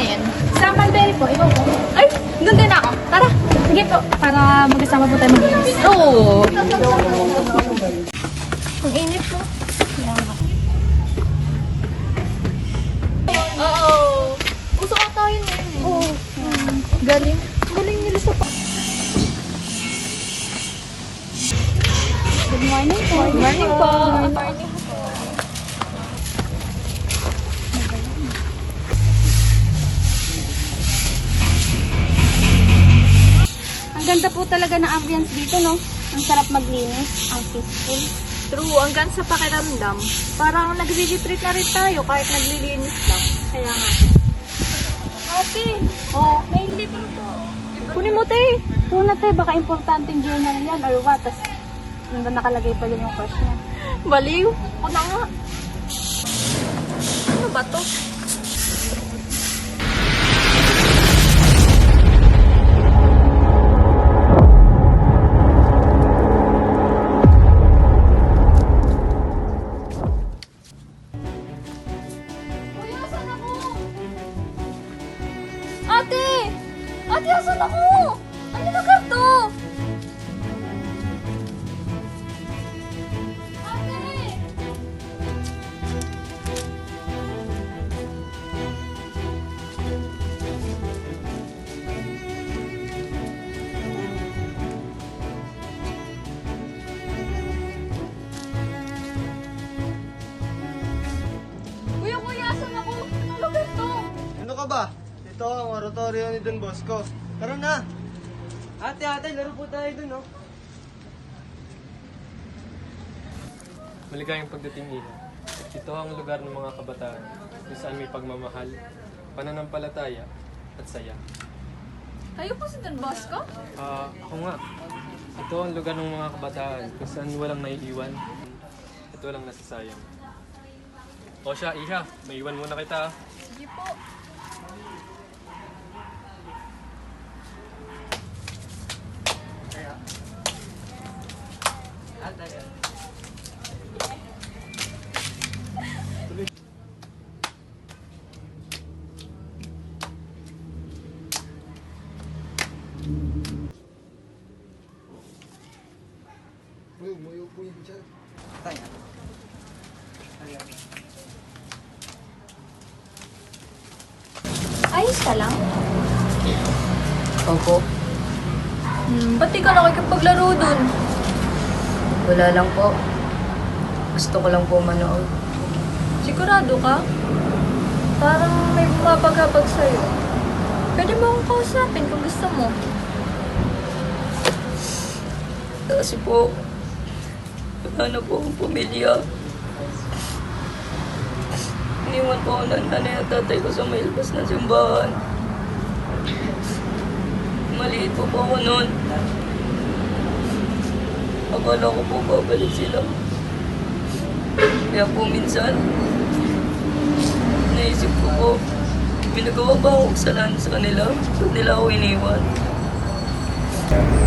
yan? Sa Mulberry po, ikaw po. Ay, doon din ako. Tara, sige po. Para magkasama po tayo mag-inis. Oo. Ang init po. Oo. Uso ka tayo ngayon. Oo. Galing. Galing nila sa pa. Good morning po. Good morning po. Good morning po. Ang ganda po talaga ng ambience dito, no? Ang sarap maglinis, ang peaceful. True, hanggang sa pakiramdam, parang nag-retreat na rin tayo kahit naglilinis lang. Kaya nga. Ate, oh, may libre po. Kunin mo, te. Una tayo, baka importanteng journal yan or what? Tapos, nandun nakalagay pa din yung crush niya. Baliw. Ako na nga. Ano ba to? Ate! Ate, asan ako? Ano lugar to? Ate! Kuya, asan ako? Ano lugar to? Ano ka ba? Ito ang oratorio ni Don Bosco. Tara na! Ate, laro po tayo dun, oh. Maligayang pagdating nila. Ito ang lugar ng mga kabataan kung saan may pagmamahal, pananampalataya at saya. Kayo po si Don Bosco? Ako nga. Ito ang lugar ng mga kabataan kung saan walang naiiwan at walang nasasayang. O siya, Isha, maiwan muna kita. Sige po. Muyo po yun dyan. Ayos ka lang? Opo, Ba't di ka nakikipaglaro dun? wala lang po. Gusto ko lang po manood. Sigurado ka? Parang may bumabagabag sa'yo. Pwede mo akong kausapin kung gusto mo. Kasi po, wala na po akong pamilya. Iniwan po ako ng nanay at tatay ko sa may labas na simbahan. Maliit po ako noon. Akala ko po babalik sila. Kaya po minsan, naisip ko po, pinagawa ba akong kasalanan sa kanila? Ba't nila ako iniwan?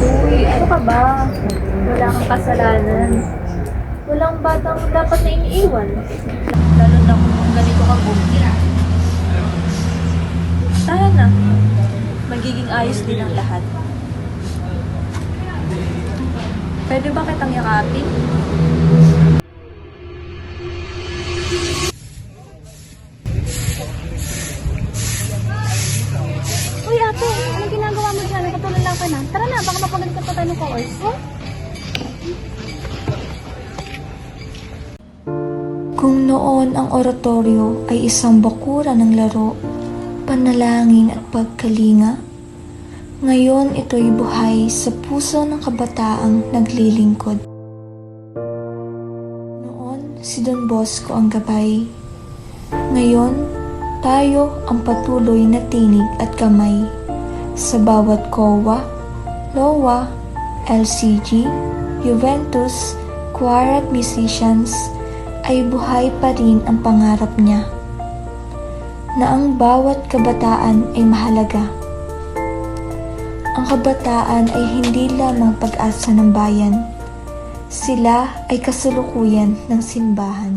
Uy, ano ka ba? Wala kang kasalanan. Walang batang dapat na iniiwan. Lalo na kung ganito ka buti. Tara na. Magiging ayos din ang lahat. Pwede ba kitang yakapin? Uy, ate, ano ginagawa mo dyan? Nakatulala ka na. Tara na, baka mapagalitan pa tayo ng course. Oh? Kung noon ang oratorio ay isang bakuran ng laro, panalangin at pagkalinga, ngayon ito'y buhay sa puso ng kabataang naglilingkod. Noon si Don Bosco ang gabay, ngayon tayo ang patuloy na tinig at kamay sa bawat COA, LOA, LCG, Juventus, choir at musicians ay buhay pa rin ang pangarap niya na ang bawat kabataan ay mahalaga. Ang kabataan ay hindi lamang pag-asa ng bayan. Sila ay kasalukuyan ng simbahan.